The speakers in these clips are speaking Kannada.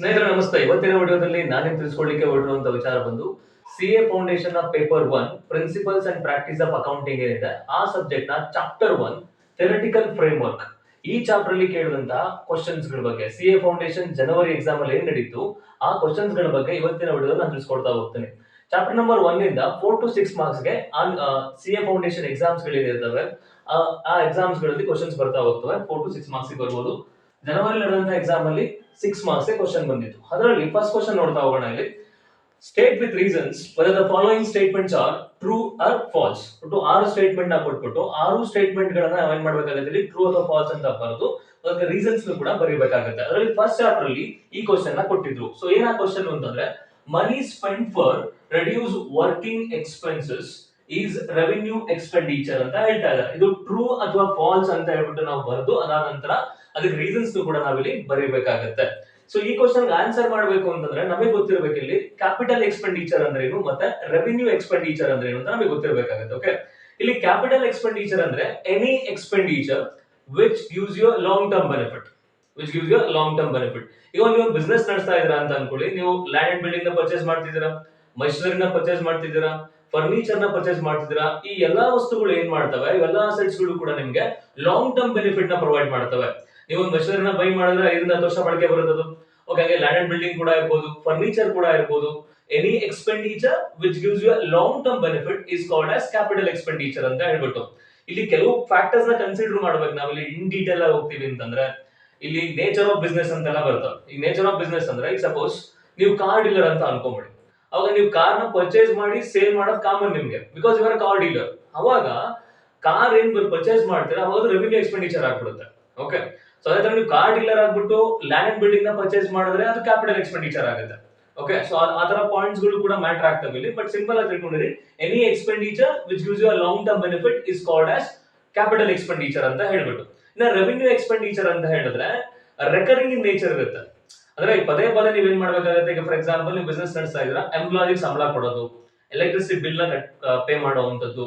ಸ್ನೇಹಿತರೆ ನಮಸ್ತೆ. ಇವತ್ತಿನ ವಿಡಿಯೋದಲ್ಲಿ ನಾನೇನು ತಿಳಿಸ್ಕೊಡ್ಲಿಕ್ಕೆ ಹೊರಟಿರುವಂತ ವಿಚಾರ ಬಂದು CA foundation of paper 1 principles and practice of accounting ಏನಿದೆ ಆ ಸಬ್ಜೆಕ್ಟ್ ನ ಚಾಪ್ಟರ್ 1 ಥಿಯರಿಟಿಕಲ್ ಫ್ರೇಮ್ವರ್ಕ್. ಈ ಚಾಪ್ಟರ್ ಅಲ್ಲಿ ಕೇಳಿದಂತಹ ಕ್ವಶನ್ಸ್ ಗಳ ಬಗ್ಗೆ ಸಿಎ ಫೌಂಡೇಶನ್ ಜನವರಿ ಎಕ್ಸಾಮ್ ಅಲ್ಲಿ ಏನ್ ನಡೀತು ಆ ಕ್ವಶನ್ಸ್ ಗಳ ಬಗ್ಗೆ ಇವತ್ತಿನ ವಿಡಿಯೋದಲ್ಲಿ ನಾನು ತಿಳಿಸ್ಕೊಡ್ತಾ ಹೋಗ್ತೇನೆ. ಚಾಪ್ಟರ್ ನಂಬರ್ 1 ಇಂದ 4 to 6 ಮಾರ್ಕ್ಸ್ ಗೆ ಸಿಎ ಫೌಂಡೇಶನ್ ಎಕ್ಸಾಮ್ಸ್ ಗಳಿರ್ತವೆ. ಆ ಎಕ್ಸಾಮ್ಸ್ ಗಳಲ್ಲಿ ಕ್ವಶನ್ಸ್ ಬರ್ತಾ ಹೋಗ್ತವೆ. 4 to 6 ಮಾರ್ಕ್ಸ್ ಬರ್ಬೋದು. ಜನವರಿ ನಡೆದಂತ ಎಕ್ಸಾಮ್ ಅಲ್ಲಿ 6 ಮಾರ್ಕ್ಸ್ ಕ್ವಶನ್ ಬಂದಿತ್ತು. ಅದರಲ್ಲಿ ಫಸ್ಟ್ ಕ್ವಶನ್ ನೋಡ್ತಾ ಹೋಗೋಣ. ಇಲ್ಲಿ state with reasons whether the following statements are true or false. ಒಟ್ಟು 6 ಸ್ಟೇಟ್ಮೆಂಟ್ ನ ಕೊಟ್ಬಿಟ್ಟು 6 ಸ್ಟೇಟ್ಮೆಂಟ್ ಗಳನ್ನ ನಾವೇನ್ ಮಾಡ್ಬೇಕಾಗುತ್ತೆ, ಇಲ್ಲಿ ಟ್ರೂ ಅಥವಾ ಫಾಲ್ಸ್ ಅಂತ ಬರೆದು ಅದಕ್ಕೆ ರೀಸನ್ಸ್ ಕೂಡ ಬರೀಬೇಕಾಗುತ್ತೆ. ಅದರಲ್ಲಿ ಫಸ್ಟ್ ಚಾಪ್ಟರ್ ಅಲ್ಲಿ ಈ ಕ್ವಶನ್ ನ ಕೊಟ್ಟಿದ್ರು. ಸೊ ಏನ ಕ್ವಶನ್ ಅಂತಂದ್ರೆ, money spend for reduce working expenses is revenue expenditure ಅಂತ ಹೇಳ್ತಾ ಇದ್ದಾರೆ. ಇದು ಟ್ರೂ ಅಥವಾ ಫಾಲ್ಸ್ ಅಂತ ಹೇಳ್ಬಿಟ್ಟು ನಾವು ಬರೆದು ಅದಾದ ನಂತರ ಅದಕ್ಕೆ ರೀಸನ್ಸ್ ಕೂಡ ನಾವಿಲ್ಲಿ ಬರೀಬೇಕಾಗತ್ತೆ. ಸೊ ಈ ಕ್ವಶನ್ ಆನ್ಸರ್ ಮಾಡಬೇಕು ಅಂತಂದ್ರೆ ನಮಗೆ ಗೊತ್ತಿರಬೇಕು ಇಲ್ಲಿ ಕ್ಯಾಪಿಟಲ್ ಎಕ್ಸ್ಪೆಂಡಿಚರ್ ಅಂದ್ರೆ ಏನು ಮತ್ತೆ ರೆವಿನ್ಯೂ ಎಕ್ಸ್ಪೆಂಡಿಚರ್ ಅಂದ್ರೆ ಏನು ಅಂತ ನಮಗೆ ಗೊತ್ತಿರಬೇಕಾಗುತ್ತೆ. ಓಕೆ, ಇಲ್ಲಿ ಕ್ಯಾಪಿಟಲ್ ಎಕ್ಸ್ಪೆಂಡಿಚರ್ ಅಂದ್ರೆ any expenditure which gives you long term benefit. ಈಗ ನೀವು ಬಿಸ್ನೆಸ್ ನಡೆಸ್ತಾ ಇದ್ದೀರಾ ಅಂತ ಅನ್ಕೊಳ್ಳಿ. ನೀವು ಲ್ಯಾಂಡ್ ಅಂಡ್ ಬಿಲ್ಡಿಂಗ್ ನ ಪರ್ಚೇಸ್ ಮಾಡ್ತಿದ್ದೀರಾ, ಮಷಿನರಿ ನ ಪರ್ಚೇಸ್ ಮಾಡ್ತಿದ್ದೀರಾ, ಫರ್ನಿಚರ್ ನ ಪರ್ಚೇಸ್ ಮಾಡ್ತಿದ್ದೀರಾ. ಈ ಎಲ್ಲಾ ವಸ್ತುಗಳು ಏನ್ ಮಾಡ್ತವೆ, ಇವೆಲ್ಲಾ ಅಸೆಟ್ಸ್ ಗಳು ಕೂಡ ನಿಮ್ಗೆ ಲಾಂಗ್ ಟರ್ಮ್ ಬೆನಿಫಿಟ್ ನ ಪ್ರೊವೈಡ್ ಮಾಡ್ತವೆ. ನೀವು ಒಂದು ಮಷಿನರಿನ ಬೈ ಮಾಡಿದ್ರೆ 5 ರಿಂದ 10 ವರ್ಷ ಬಳಕೆ ಬರುತ್ತದೆ. ಓಕೆ, ಹಾಗೆ ಲ್ಯಾಂಡ್ ಅಂಡ್ ಬಿಲ್ಡಿಂಗ್ ಕೂಡ ಇರಬಹುದು, ಫರ್ನಿಚರ್ ಕೂಡ ಇರಬಹುದು. Any expenditure which gives you long term benefit is called as capital expenditure ಅಂತ ಹೇಳ್ಬಿಟ್ಟು ಇಲ್ಲಿ ಕೆಲವು ಫ್ಯಾಕ್ಟರ್ಸ್ ನ ಕನ್ಸಿಡರ್ ಮಾಡ್ಬೇಕು. ನಾವಿಲ್ಲಿ ಇನ್ ಡೀಟೇಲ್ ಆಗಿ ಹೋಗ್ತೀವಿ ಅಂತಂದ್ರೆ ಇಲ್ಲಿ ನೇಚರ್ ಆಫ್ ಬಿಸ್ನೆಸ್ ಅಂತೆಲ್ಲ ಬರ್ತವೆ. ಈ ನೇಚರ್ ಆಫ್ ಬಿಸ್ನೆಸ್ ಅಂದ್ರೆ ಈಗ ಸಪೋಸ್ ನೀವು ಕಾರ್ ಡೀಲರ್ ಅಂತ ಅನ್ಕೊಂಬಿಡಿ. ಅವಾಗ ನೀವು ಕಾರ್ ನ ಪರ್ಚೇಸ್ ಮಾಡಿ ಸೇಲ್ ಮಾಡೋದು ಕಾಮನ್ ನಿಮ್ಗೆ, because you are car dealer. ಅವಾಗ ಕಾರ್ ಏನ್ ಪರ್ಚೇಸ್ ಮಾಡ್ತೀರಾ ಅವಾಗ ರೆವಿನ್ಯೂ ಎಕ್ಸ್ಪೆಂಡಿಚರ್ ಆಗ್ಬಿಡುತ್ತೆ. ಓಕೆ, ಸೊ ಅದೇ ತರ ನೀವು ಕಾರ್ ಡೀಲರ್ ಆಗ್ಬಿಟ್ಟು ಲ್ಯಾಂಡ್ ಅಂಡ್ ಬಿಲ್ಡಿಂಗ್ ನ ಪರ್ಚೇಸ್ ಮಾಡಿದ್ರೆ ಅದು ಕ್ಯಾಪಿಟಲ್ ಎಕ್ಸ್ಪೆಂಡಿಚರ್ ಆಗುತ್ತೆ. ಓಕೆ, ಸೊ ಆ ತರ ಪಾಯಿಂಟ್ಸ್ ಗಳು ಕೂಡ ಮ್ಯಾಟರ್ ಆಗ್ತವೆ ಇಲ್ಲಿ. ಬಟ್ ಸಿಂಪಲ್ ಆಗಿ ತಿಳ್ಕೊಂಡಿರಿ, any expenditure which gives you long term benefit is called as capital expenditure ಅಂತ ಹೇಳ್ಬಿಟ್ಟು. ಇನ್ನ ರೆವಿನ್ಯೂ ಎಕ್ಸ್ಪೆಂಡಿಚರ್ ಅಂತ ಹೇಳಿದ್ರೆ ರೆಕರಿಂಗ್ ಇನ್ ನೇಚರ್ ಇರುತ್ತೆ. ಅಂದ್ರೆ ಪದೇ ಪದೇ ನೀವ್ ಏನ್ ಮಾಡ್ಬೇಕಾಗುತ್ತೆ, ಈಗ ಫಾರ್ ಎಕ್ಸಾಂಪಲ್ ನೀವು ಬಿಸ್ನೆಸ್ ನಡೆಸ್ತಾ ಇದ್ದೀರಾ, ಎಂಪ್ಲಾಯಿಗೆ ಸಂಬಳ ಕೊಡೋದು, ಎಲೆಕ್ಟ್ರಿಸಿಟಿ ಬಿಲ್ ನ ಪೇ ಮಾಡುವಂತದ್ದು,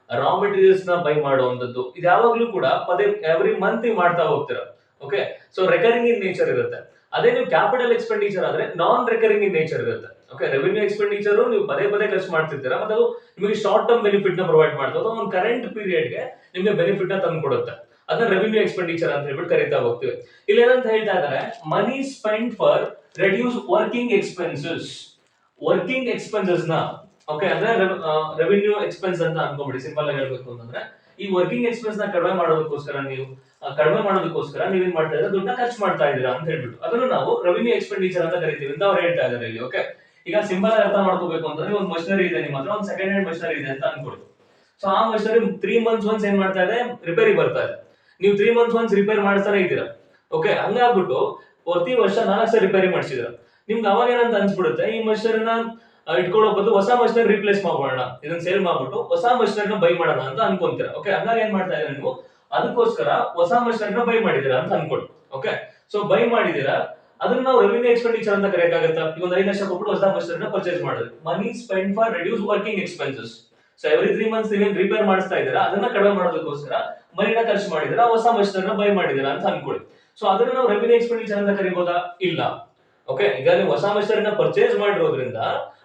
ರಾ ಮೆಟೀರಿಯಲ್ಸ್ ನ ಬೈ ಮಾಡುವಂತದ್ದು, ಇದು ಯಾವಾಗ್ಲೂ ಕೂಡ ಪದೇ ಎವ್ರಿ ಮಂತ್ ನೀವು ಮಾಡ್ತಾ ಹೋಗ್ತೀರಾ. Okay, so recurring in nature ಇರುತ್ತೆ. ಅದೇ ನೀವು ಕ್ಯಾಪಿಟಲ್ ಎಕ್ಸ್ಪೆಂಡಿಚರ್ ಆದ್ರೆ ನಾನ್ ರೆಕರಿಂಗ್ ಇನ್ ನೇಚರ್ ಇರುತ್ತೆ. ಓಕೆ, ರೆವಿನ್ಯೂ ಎಕ್ಸ್ಪೆಂಡಿಚರ್ ನೀವು ಪದೇ ಪದೇ ಖರ್ಚು ಮಾಡ್ತಿರ್ತೀರಾ ಮತ್ತೆ ಅದು ನಿಮಗೆ ಶಾರ್ಟ್ ಟರ್ಮ್ ಬೆನಿಫಿಟ್ ನ ಪ್ರೊವೈಡ್ ಮಾಡ್ತದೆ. ಒಂದು ಕರೆಂಟ್ ಪೀರಿಯಡ್ ಗೆ ನಿಮಗೆ ಬೆನಿಫಿಟ್ ನ ತಂದು ಕೊಡುತ್ತೆ. ಅದನ್ನ ರೆವಿನ್ಯೂ ಎಕ್ಸ್ಪೆಂಡಿಚರ್ ಅಂತ ಹೇಳ್ಬಿಟ್ಟು ಕರಿತಾ ಹೋಗ್ತೀವಿ. ಇಲ್ಲಿ ಏನಂತ ಹೇಳ್ತಾ ಇದ್ದಾರೆ, money spend for reduce working expenses. Working expenses ನ ಓಕೆ ಅಂದ್ರೆ ರೆವಿನ್ಯೂ ಎಕ್ಸ್ಪೆನ್ಸ್ ಅಂತ ಅನ್ಕೊಂಬಿಡಿ. ಸಿಂಪಲ್ ಆಗಿ ಹೇಳ್ಬೇಕು ಅಂತಂದ್ರೆ ಈ ವರ್ಕಿಂಗ್ ಎಕ್ಸ್ಪೆನ್ಸ್ ನ ಕಡಿಮೆ ಮಾಡೋದಕ್ಕೋಸ್ಕರ ನೀವೇನ್ ಮಾಡ್ತಾ ಇದ್ದೀರಾ, ದುಡ್ಡನ್ನ ಖರ್ಚು ಮಾಡ್ತಾ ಇದ್ದೀರಾ ಅಂತ ಹೇಳ್ಬಿಟ್ಟು ಅದನ್ನು ನಾವು ರೆವಿನ್ಯೂ ಎಕ್ಸ್ಪೆಂಡಿಚರ್ ಅಂತ ಕರಿತೀವಿ ಅಂತ ಅವ್ರು ಹೇಳ್ತಾ ಇದ್ದಾರೆ ಇಲ್ಲಿ. ಓಕೆ, ಈಗ ಸಿಂಪಲ್ ಆಗಿ ಅರ್ಥ ಮಾಡ್ಕೋಬೇಕು ಅಂತಂದ್ರೆ ಒಂದು ಮಷಿನರಿ ಇದೆ ನಿಮ್ಮ ಹತ್ರ, ಒಂದು ಸೆಕೆಂಡ್ ಹ್ಯಾಂಡ್ ಮಷಿನರಿ ಇದೆ ಅಂತ ಅನ್ಕೊಳ್ಳಿ. ಸೊ ಆ ಮಷಿನರಿ 3 ಮಂತ್ಸ್ ಒನ್ಸ್ ಏನ್ ಮಾಡ್ತಾ ಇದೆ, ರಿಪೇರಿ ಬರ್ತಾ ಇದೆ. ನೀವು 3 ಮಂತ್ಸ್ ಒನ್ಸ್ ರಿಪೇರ್ ಮಾಡಿಸ್ತಾನೆ ಇದ್ದೀರಾ. ಓಕೆ, ಹಂಗಾಗ್ಬಿಟ್ಟು ಪ್ರತಿ ವರ್ಷ 4 ಸಲ ರಿಪೇರಿ ಮಾಡಿಸಿದ್ರ ನಿಮ್ಗೆ ಅವಾಗ ಏನಂತ ಅನ್ಸ್ಬಿಡುತ್ತೆ, ಈ ಮಷಿನರಿನ ಇಟ್ಕೊಳ್ಳೋ ಬದಲು ಹೊಸ ಮಷಿನರಿ ರಿಪ್ಲೇಸ್ ಮಾಡೋಣ, ಇದನ್ನ ಸೇಲ್ ಮಾಡ್ಬಿಟ್ಟು ಹೊಸ ಮಷಿನರಿನ ಬೈ ಮಾಡೋಣ ಅಂತ ಅನ್ಕೊಂತೀರಾ. ಓಕೆ, ಹಂಗಾಗಿ ಏನ್ ಮಾಡ್ತಾ ಇದ್ದೀರಾ ನೀವು, ಅದಕ್ಕೋಸ್ಕರ ಹೊಸ ಮಷಿನರಿನ ಬೈ ಮಾಡಿದೀರಾ ಅಂತ ಅನ್ಕೊಳ್ಳಿ. ಓಕೆ, ಸೊ ಬೈ ಮಾಡಿದೀರಾ, ಅದನ್ನ ನಾವು ರೆವಿನ್ಯೂ ಎಕ್ಸ್ಪೆಂಡಿಚರ್ ಅಂತ ಕರೆಯಕ್ಕಾಗತ್ತಾ. ಈಗ ಒಂದು 5 ಲಕ್ಷ ಕೊಟ್ಟು ಹೊಸ ಮಷಿನರಿನ ಪರ್ಚೇಸ್ ಮಾಡಿದ್ರಿ. Money spend for reduce working expenses. So every 3 months ನೀವೇನ್ ರಿಪೇರ್ ಮಾಡಿಸ್ತಾ ಇದ್ದೀರಾ ಅದನ್ನ ಕಡಿಮೆ ಮಾಡೋದಕ್ಕೋಸ್ಕರ ಮನಿನ ಖರ್ಚು ಮಾಡಿದಿರಾ, ಹೊಸ ಮಷಿನರಿನ ಬೈ ಮಾಡಿದಿರಾ ಅಂತ ಅನ್ಕೊಳ್ಳಿ. ಸೊ ಅದನ್ನ ನಾವು ರೆವಿನ್ಯೂ ಎಕ್ಸ್ಪೆಂಡಿಚರ್ ಅಂತ ಕರಿಬಹುದಾ? ಇಲ್ಲ. ಓಕೆ, ಈಗ ನೀವು ಹೊಸ ಮಷಿನರಿನ ಪರ್ಚೇಸ್ ಮಾಡಿರೋದ್ರಿಂದ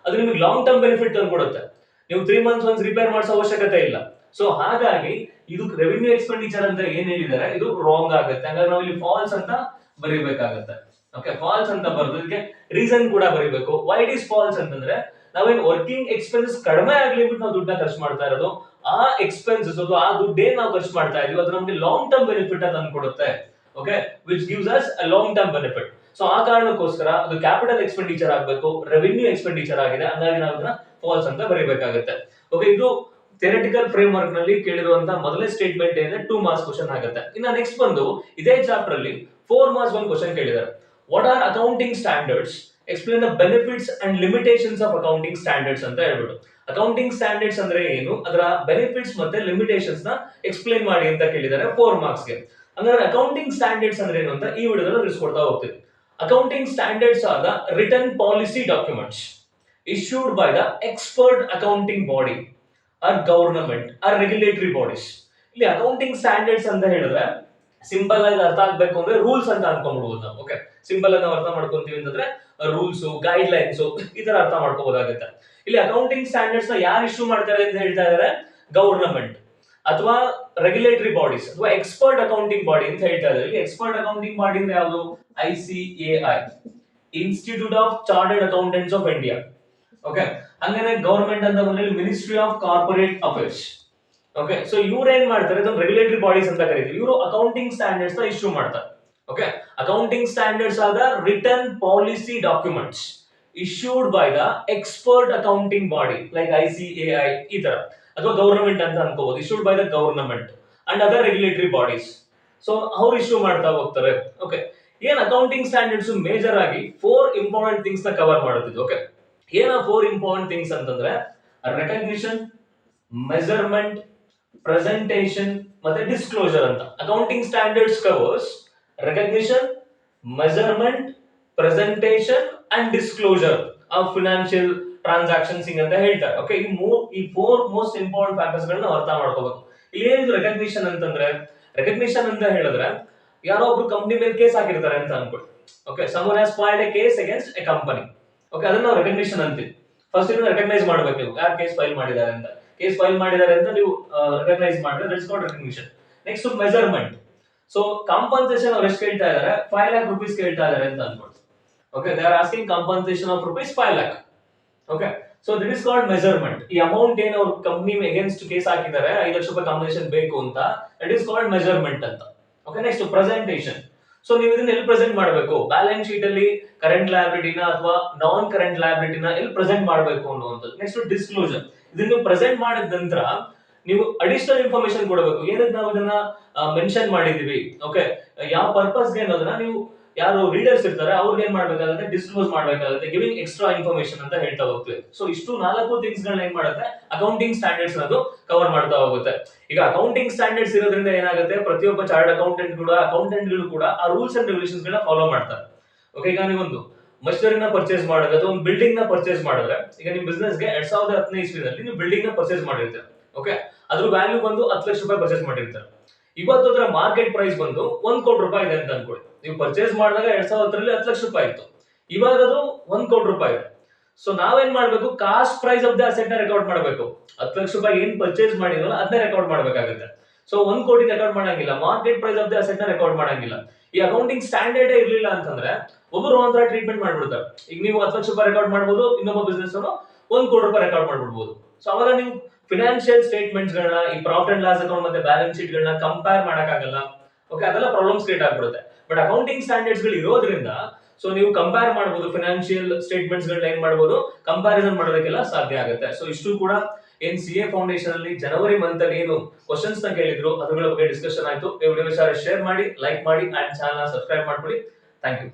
ಅದು ನಿಮಗೆ ಲಾಂಗ್ ಟರ್ಮ್ ಬೆನಿಫಿಟ್ ತಂದ್ಕೊಡುತ್ತೆ. ನೀವು 3 ಮಂತ್ಸ್ ಒನ್ಸ್ ರಿಪೇರ್ ಮಾಡಿಸೋ ಅವಶ್ಯಕತೆ ಇಲ್ಲ. ಸೊ ಹಾಗಾಗಿ ಇದು ರೆವಿನ್ಯೂ ಎಕ್ಸ್ಪೆಂಡಿಚರ್ ಅಂತ ಏನ್ ಹೇಳಿದ್ದಾರೆ ಇದು ರಾಂಗ್ ಆಗುತ್ತೆ. ಹಾಗಾಗಿ ನಾವು ಇಲ್ಲಿ ಫಾಲ್ಸ್ ಅಂತ ಬರೀಬೇಕಾಗುತ್ತೆ. ಓಕೆ, ಫಾಲ್ಸ್ ಅಂತ ಬರೆದಕ್ಕೆ ರೀಸನ್ ಕೂಡ ಬರೀಬೇಕು. ವೈ ಇಟ್ ಇಸ್ ಫಾಲ್ಸ್ ಅಂತಂದ್ರೆ ನಾವೇನ್ ವರ್ಕಿಂಗ್ ಎಕ್ಸ್ಪೆನ್ಸಸ್ ಕಡಿಮೆ ಆಗ್ಲಿ ಬಿಟ್ಟು ನಾವು ದುಡ್ಡನ್ನ ಖರ್ಚು ಮಾಡ್ತಾ ಇರೋದು, ಆ ಎಕ್ಸ್ಪೆನ್ಸಸ್ ಅದು ಆ ದುಡ್ಡೇನ್ ನಾವು ಖರ್ಚು ಮಾಡ್ತಾ ಇದೀವಿ ಅದು ನಮಗೆ ಲಾಂಗ್ ಟರ್ಮ್ ಬೆನಿಫಿಟ್ ಅಂತ ಅನ್ಕೊಡುತ್ತೆ. Okay, which gives us a long term benefit. So ಆ ಕಾರಣಕ್ಕೋಸ್ಕರ ಅದು ಕ್ಯಾಪಿಟಲ್ ಎಕ್ಸ್ಪೆಂಡಿಚರ್ ಆಗಬೇಕು, ರೆವಿನ್ಯೂ ಎಕ್ಸ್ಪೆಂಡಿಚರ್ ಆಗಿದೆ. ಹಂಗಾಗಿ ನಾವು ಅದನ್ನ ಫಾಲ್ಸ್ ಅಂತ ಬರೀಬೇಕಾಗುತ್ತೆ. ಓಕೆ, ಇದು ಥಿಯರಿಟಿಕಲ್ ಫ್ರೇಮ್ ವರ್ಕ್ ನಲ್ಲಿ ಕೇಳಿರುವಂತಹ ಮೊದಲನೇ ಸ್ಟೇಟ್ಮೆಂಟ್ ಏನಿದೆ 2 ಮಾರ್ಕ್ಸ್ ಕ್ವಶನ್ ಆಗುತ್ತೆ. ಇನ್ನ ನೆಕ್ಸ್ಟ್ ಬಂದು ಇದೇ ಚಾಪ್ಟರ್ ಅಲ್ಲಿ 4 ಮಾರ್ಕ್ಸ್ ಒಂದು ಕ್ವಶನ್ ಕೇಳಿದ್ದಾರೆ. What are accounting standards, explain the benefits and limitations of accounting standards ಅಂತ ಹೇಳ್ಬಿಟ್ಟು. ಅಕೌಂಟಿಂಗ್ ಸ್ಟ್ಯಾಂಡರ್ಡ್ಸ್ ಅಂದ್ರೆ ಏನು, ಅದರ ಬೆನಿಫಿಟ್ಸ್ ಮತ್ತೆ ಲಿಮಿಟೇಷನ್ಸ್ ನ ಎಕ್ಸ್ಪ್ಲೇನ್ ಮಾಡಿ ಅಂತ ಕೇಳಿದ್ದಾರೆ 4 ಮಾರ್ಕ್ಸ್ ಗೆ. ಅಂದ್ರೆ ಅಕೌಂಟಿಂಗ್ ಸ್ಟ್ಯಾಂಡರ್ಡ್ಸ್ ಅಂದ್ರೆ ಏನು ಅಂತ ಈ ವಿಡಿಯೋದಲ್ಲಿ ತಿಳಿಸ್ಕೊಡ್ತಾ ಹೋಗ್ತೀವಿ. Accounting standards are the written policy documents issued by the expert accounting body or government or regulatory bodies. ಇಲ್ಲಿ ಅಕೌಂಟಿಂಗ್ ಸ್ಟ್ಯಾಂಡರ್ಡ್ಸ್ ಅಂತ ಹೇಳಿದ್ರೆ ಸಿಂಪಲ್ ಆಗಿ ಅರ್ಥ ಆಗ್ಬೇಕು ಅಂದ್ರೆ ರೂಲ್ಸ್ ಅಂತ ಅನ್ಕೊಂಡ್ಬಿಡ್ಬೋದು ನಾವು. ಓಕೆ, ಸಿಂಪಲ್ ಆಗಿ ನಾವು ಅರ್ಥ ಮಾಡ್ಕೊಂತೀವಿ ಅಂತಂದ್ರೆ ರೂಲ್ಸ್, ಗೈಡ್ ಲೈನ್ಸ್ ಈ ತರ ಅರ್ಥ ಮಾಡ್ಕೋಬಹುದಾಗುತ್ತೆ. ಇಲ್ಲಿ ಅಕೌಂಟಿಂಗ್ ಸ್ಟ್ಯಾಂಡರ್ಡ್ಸ್ ನ ಯಾರು ಇಶ್ಯೂ ಮಾಡ್ತಾರೆ ಅಂತ ಹೇಳ್ತಾ ಇದಾರೆ? ಗವರ್ನಮೆಂಟ್ ಅಥವಾ ರೆಗ್ಯುಲೇಟರಿ ಬಾಡೀಸ್ ಅಥವಾ ಎಕ್ಸ್ಪರ್ಟ್ ಅಕೌಂಟಿಂಗ್ ಬಾಡಿ ಅಂತ ಹೇಳ್ತಾ ಇದ್ದಾರೆ. ಇಲ್ಲಿ ಎಕ್ಸ್ಪರ್ಟ್ ಅಕೌಂಟಿಂಗ್ ಬಾಡಿ ಅಂದ್ರೆ ಯಾವುದು? ICAI, institute of chartered accountants of India. Okay, ಹಂಗೇನೆ ಗವರ್ನಮೆಂಟ್ ಅಂತ ಬಂದ್ರೆ ministry of corporate affairs. Okay, so ಇವ್ರು ಏನ್ ಮಾಡ್ತಾರೆ? ಇದೊಂದು ರೆಗ್ಯುಲೇಟರಿ ಬಾಡೀಸ್ ಅಂತ ಕರೀತೀವಿ. ಇವರು ಅಕೌಂಟಿಂಗ್ ಸ್ಟ್ಯಾಂಡರ್ಡ್ಸ್ ನ ಇಶ್ಯೂ ಮಾಡ್ತಾರೆ. Okay, accounting standards are the return policy documents issued by the expert accounting body like ICAI ಈ ತರ, ಅಥವಾ ಗವರ್ನಮೆಂಟ್ ಅಂತ ಅನ್ಕೋಬಹುದು. issued by the government and other regulatory bodies. So ಅವ್ರು ಇಶ್ಯೂ ಮಾಡ್ತಾ ಹೋಗ್ತಾರೆ. ಓಕೆ, ಏನ್ ಅಕೌಂಟಿಂಗ್ ಸ್ಟ್ಯಾಂಡರ್ಡ್ಸ್ ಮೇಜರ್ ಆಗಿ 4 ಇಂಪಾರ್ಟೆಂಟ್ ಥಿಂಗ್ಸ್ ನ ಕವರ್ ಮಾಡುತ್ತಿದ್ದು. ಓಕೆ, ಏನ 4 ಇಂಪಾರ್ಟೆಂಟ್ ಥಿಂಗ್ಸ್ ಅಂತಂದ್ರೆ ರೆಕಗ್ನಿಷನ್, ಮೆಜರ್ಮೆಂಟ್, ಪ್ರೆಸೆಂಟೇಷನ್ ಮತ್ತೆ ಡಿಸ್ಕ್ಲೋಜರ್ ಅಂತ. Accounting standards covers recognition, measurement, presentation and disclosure of financial transactions ಅಂತ ಹೇಳ್ತಾರೆ. ಓಕೆ, ಈ 4 ಮೋಸ್ಟ್ ಇಂಪಾರ್ಟೆಂಟ್ ಫ್ಯಾಕ್ಟರ್ಸ್ ಗಳನ್ನ ಅರ್ಥ ಮಾಡ್ಕೋಬೇಕು. ಇಲ್ಲಿ ಏನಿದು ರೆಕಗ್ನಿಷನ್ ಅಂತಂದ್ರೆ? ರೆಕಗ್ನಿಷನ್ ಅಂತ ಹೇಳಿದ್ರೆ ಯಾರೋ ಒಬ್ರು ಕಂಪನಿ ಮೇಲೆ ಕೇಸ್ ಹಾಕಿರ್ತಾರೆ ಅಂತ ಅನ್ಕೊಳ್ಳಿ. Okay, someone has filed a case against a company. Okay, ಅದನ್ನ ನಾವು ರೆಕಗ್ನಿಷನ್ ಅಂತೀವಿ. ಫಸ್ಟ್ ಇದನ್ನ ರೆಕಗ್ನೈಸ್ ಮಾಡಬೇಕು ನೀವು, ಯಾರು ಕೇಸ್ ಫೈಲ್ ಮಾಡಿದ್ದಾರೆ ಅಂತ. ಕೇಸ್ ಫೈಲ್ ಮಾಡಿದ್ದಾರೆ ಅಂತ ನೀವು ರೆಕಗ್ನೈಸ್ ಮಾಡಿದ್ರೆ that's called recognition. Next measurement. So compensation ಅವ್ರು ಎಷ್ಟು ಕೇಳ್ತಾ ಇದ್ದಾರೆ? 5 lakh rupees ಕೇಳ್ತಾ ಇದ್ದಾರೆ ಅಂತ ಅನ್ಕೊಳ್ಳಿ. Okay, they are asking compensation of rupees 5 lakh. Okay, so this is called measurement. ಈ ಅಮೌಂಟ್ ಏನು ಅವ್ರ ಕಂಪನಿ ಅಗೇನ್ಸ್ಟ್ ಕೇಸ್ ಹಾಕಿದ್ದಾರೆ 5 ಲಕ್ಷ ರೂಪಾಯಿ ಕಾಂಪನ್ಸೇಷನ್ ಬೇಕು ಅಂತ, ದಟ್ ಇಸ್ ಕಾಲ್ಡ್ ಮೆಜರ್ಮೆಂಟ್ ಅಂತ. Okay, next presentation. ಸೊ ನೀವು ಇದನ್ನ ಎಲ್ಲಿ ಪ್ರೆಸೆಂಟ್ ಮಾಡಬೇಕು? ಬ್ಯಾಲೆನ್ಸ್ ಶೀಟ್ ಅಲ್ಲಿ ಕರೆಂಟ್ ಲಯಬಿಲಿಟಿನ ಅಥವಾ ನಾನ್ ಕರೆಂಟ್ ಲಯಬಿಲಿಟಿನ ಎಲ್ಲಿ ಪ್ರೆಸೆಂಟ್ ಮಾಡಬೇಕು ಅನ್ನುವಂಥದ್ದು. Next disclosure. ಇದನ್ನ ನೀವು ಪ್ರೆಸೆಂಟ್ ಮಾಡಿದ ನಂತರ ನೀವು ಅಡಿಷನಲ್ ಇನ್ಫಾರ್ಮೇಶನ್ ಕೊಡಬೇಕು. ಏನಕ್ಕೆ ನಾವು ಇದನ್ನ ಮೆನ್ಷನ್ ಮಾಡಿದೀವಿ, ಓಕೆ, ಯಾವ ಪರ್ಪಸ್ಗೆ ಅನ್ನೋದನ್ನ ನೀವು ಯಾರು ರೀಡರ್ಸ್ ಇರ್ತಾರೆ ಅವ್ರಿಗೆ ಏನ್ ಮಾಡ್ಬೇಕಾಗುತ್ತೆ? ಡಿಸ್ಕ್ಲೋಸ್ ಮಾಡ್ಬೇಕಾಗುತ್ತೆ, ಗಿವಿಂಗ್ ಎಕ್ಸ್ಟ್ರಾ ಇನ್ಫಾರ್ಮೇಶನ್ ಅಂತ ಹೇಳ್ತಾ ಹೋಗ್ತೀವಿ. ಸೊ ಇಷ್ಟು 4 ಥಿಂಗ್ಸ್ ಗಳನ್ನ ಏನ್ ಮಾಡುತ್ತೆ? ಅಕೌಂಟಿಂಗ್ ಸ್ಟ್ಯಾಂಡರ್ಡ್ಸ್ ಅದು ಕವರ್ ಮಾಡ್ತಾ ಹೋಗುತ್ತೆ. ಈಗ ಅಕೌಂಟಿಂಗ್ ಸ್ಟ್ಯಾಂಡರ್ಡ್ಸ್ ಇರೋದ್ರಿಂದ ಏನಾಗುತ್ತೆ? ಪ್ರತಿಯೊಬ್ಬ ಚಾರ್ಟರ್ಡ್ ಅಕೌಂಟೆಂಟ್ ಕೂಡ ಆ ರೂಲ್ಸ್ ಅಂಡ್ ರೆಗ್ಯುಲೇಷನ್ಸ್ ಗಳನ್ನ ಫಾಲೋ ಮಾಡ್ತಾರೆ. ಓಕೆ, ಈಗ ನೀವೊಂದು ಮಷಿನರಿನ ಪರ್ಚೇಸ್ ಮಾಡಿದ್ರೆ ಅಥವಾ ಒಂದು ಬಿಲ್ಡಿಂಗ್ ನ ಪರ್ಚೇಸ್ ಮಾಡಿದ್ರೆ, ಈಗ ನಿಮ್ ಬಿಸ್ನೆಸ್ ಗೆ 2010 ಇಸ್ವಿನಲ್ಲಿ ನೀವು ಬಿಲ್ಡಿಂಗ್ ನ ಪರ್ಚೇಸ್ ಮಾಡಿರ್ತೀರ. ಓಕೆ, ಅದ್ರ ವ್ಯಾಲ್ಯೂ ಬಂದು 10 ಲಕ್ಷ ರೂಪಾಯಿ ಪರ್ಚೇಸ್ ಮಾಡಿರ್ತಾರೆ. ಇವತ್ತು ಅದರ ಮಾರ್ಕೆಟ್ ಪ್ರೈಸ್ ಬಂದು 1 ಕೋಟಿ ರೂಪಾಯಿ ಇದೆ ಅಂತ ಅನ್ಕೊಳ್ಳಿ. ನೀವು ಪರ್ಚೇಸ್ ಮಾಡಿದಾಗ 2010ರಲ್ಲಿ 10 ಲಕ್ಷ ರೂಪಾಯಿ ಇತ್ತು, ಇವಾಗ ಅದು 1 ಕೋಟಿ ರೂಪಾಯಿ ಇದೆ. ಸೊ ನಾವೇನ್ ಮಾಡ್ಬೇಕು? Cost price of the asset ನ ರೆಕಾರ್ಡ್ ಮಾಡಬೇಕು. 10 ಲಕ್ಷ ರೂಪಾಯಿ ಏನ್ ಪರ್ಚೇಸ್ ಮಾಡಿದ್ವಲ್ಲ ಅದನ್ನ ರೆಕಾರ್ಡ್ ಮಾಡಬೇಕಾಗುತ್ತೆ. ಸೊ 1 ಕೋಟಿ ರೆಕಾರ್ಡ್ ಮಾಡಂಗಿಲ್ಲ, market price of the asset ನ ರೆಕಾರ್ಡ್ ಮಾಡಂಗಿಲ್ಲ. ಈ ಅಕೌಂಟಿಂಗ್ ಸ್ಟ್ಯಾಂಡರ್ಡ್ ಇರ್ಲಿಲ್ಲ ಅಂತಂದ್ರೆ ಒಬ್ಬರು ಒಂಥರ ಟ್ರೀಟ್ಮೆಂಟ್ ಮಾಡ್ಬಿಡ್ತಾರೆ. ಈಗ ನೀವು 10 ಲಕ್ಷ ರೂಪಾಯಿ ರೆಕಾರ್ಡ್ ಮಾಡಬಹುದು, ಇನ್ನೊಬ್ಬ ಬಿಸ್ನೆಸ್ ಅವನು 1 ಕೋಟಿ ರೂಪಾಯಿ ರೆಕಾರ್ಡ್ ಮಾಡ್ಬಿಡ್ಬೋದು. ಸೊ ಅವಾಗ ನೀವು ಫಿನಾನ್ಷಿಯಲ್ ಸ್ಟೇಟ್ಮೆಂಟ್ಸ್ ಗಳನ್ನ, ಈ ಪ್ರಾಫಿಟ್ ಅಂಡ್ ಲಾಸ್ ಅಕೌಂಟ್ ಮತ್ತೆ ಬ್ಯಾಲೆನ್ಸ್ ಶೀಟ್ ಗಳನ್ನ ಕಂಪೇರ್ ಮಾಡಕ್ಕಾಗಲ್ಲ. ಓಕೆ, ಅದೆಲ್ಲ ಪ್ರಾಬ್ಲಮ್ಸ್ ಕ್ರಿಯೇಟ್ ಆಗ್ಬಿಡುತ್ತೆ. ಬಟ್ ಅಕೌಂಟಿಂಗ್ ಸ್ಟ್ಯಾಂಡರ್ಡ್ಸ್ ಗಳು ಇರೋದ್ರಿಂದ ಸೊ ನೀವು ಕಂಪೇರ್ ಮಾಡಬಹುದು, ಫಿನಾನ್ಷಿಯಲ್ ಸ್ಟೇಟ್ಮೆಂಟ್ಸ್ ಗಳನ್ನ ಏನ್ ಮಾಡಬಹುದು? ಕಂಪ್ಯಾರಿಸನ್ ಮಾಡೋದಕ್ಕೆಲ್ಲ ಸಾಧ್ಯ ಆಗುತ್ತೆ. ಸೊ ಇಷ್ಟು ಕೂಡ ಏನ್ CA ಫೌಂಡೇಶನ್ ಅಲ್ಲಿ ಜನವರಿ ಮಂತ್ ಅಲ್ಲಿ ಏನು ಕ್ವಶನ್ಸ್ ನ ಕೇಳಿದ್ರು ಅದ್ರ ಬಗ್ಗೆ ಡಿಸ್ಕಷನ್ ಆಯ್ತು. ಈ ವಿಡಿಯೋ ಶೇರ್ ಮಾಡಿ, ಲೈಕ್ ಮಾಡಿ ಅಂಡ್ ಚಾನಲ್ ಸಬ್ಸ್ಕ್ರೈಬ್ ಮಾಡ್ಕೊಳ್ಳಿ. Thank you.